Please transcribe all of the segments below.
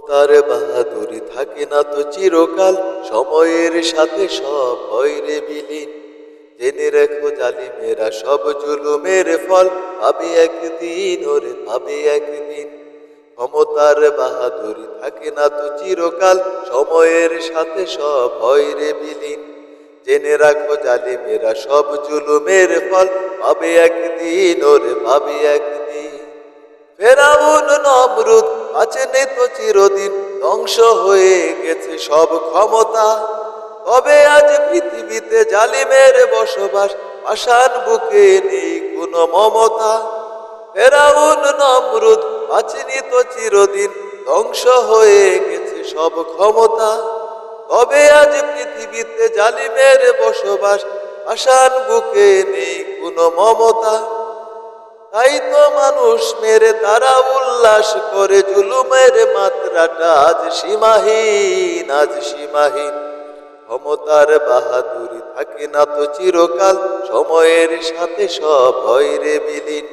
ক্ষমতার বাহাদুরি থাকে না তো চিরকাল, সময়ের সাথে সব হয় রে বিলীন। জেনে রেখো জালিমেরা সব জুলুমের ফল পাবে একদিন, ওরে পাবে একদিন। ক্ষমতার বাহাদুরি থাকে না তো চিরকাল, সময়ের সাথে সব হয় রে বিলীন। জেনে রাখো জালিমেরা সব জুলুমের ফল পাবে একদিন, ওরে পাবে একদিন। ফেরাউন নমরুদ আছেনি তো চিরদিন, ধ্বংস হয়ে গেছে সব ক্ষমতা। তবে আজ পৃথিবীতে জালিমের বসবাস, পাষাণ বুকে নেই কোনো মমতা। ফেরাউন নমরুদ আছেনি তো চিরদিন, ধ্বংস হয়ে গেছে সব ক্ষমতা। তবে আজ পৃথিবীতে জালিমের বসবাস, পাষাণ বুকে নেই কোনো মমতা। তাই তো মানুষ মেরে তারা উল্লাস করে, জুলুমের মাত্রাটা আজ সীমাহীন, আজ সীমাহীন। ক্ষমতার বাহাদুরি থাকে না তো চিরকাল, সময়ের সাথে সব হয় রে বিলীন।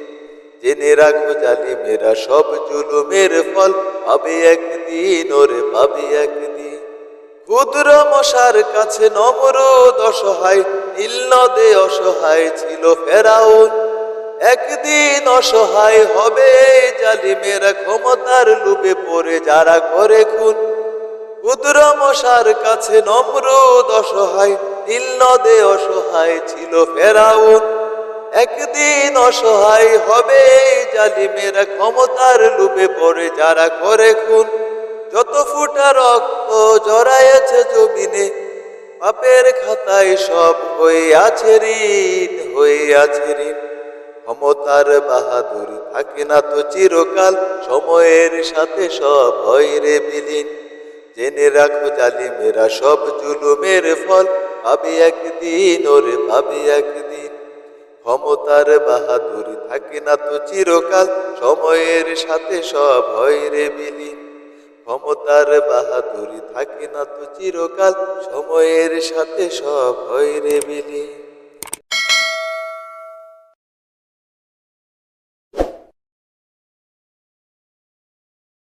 জেনে রাখো জালিমেরা সব জুলুমের ফল পাবে একদিন, ওরে পাবে একদিন। ক্ষুদ্র মশার কাছে নমরুদ অসহায়, নীল নদে অসহায় ছিল ফেরাউন। একদিন অসহায় হবে জালিমেরা, ক্ষমতার লোভে পড়ে যারা করে খুন। ক্ষুদ্র মশার কাছে নমরুদ অসহায়, নীল নদে অসহায় ছিল ফেরাউন। একদিন অসহায় হবে জালিমেরা, ক্ষমতার লোভে পড়ে যারা করে খুন। যত ফুটা রক্ত জড়াইছে জমিনে, পাপের খাতায় সব হয়ে আছে ঋণ, হয়ে আছে ঋণ। ক্ষমতার বাহাদুরি থাকে না তো চিরকাল, সময়ের সাথে সব হয় রে বিলীন। জেনে রাখো জালিমেরা সব জুলুমের ফল পাবে একদিন, ওরে পাবে একদিন। ক্ষমতার বাহাদুরি থাকে না তো চিরকাল, সময়ের সাথে সব হয় রে বিলীন। ক্ষমতার বাহাদুরি থাকে না তো চিরকাল, সময়ের সাথে সব হয় রে বিলীন।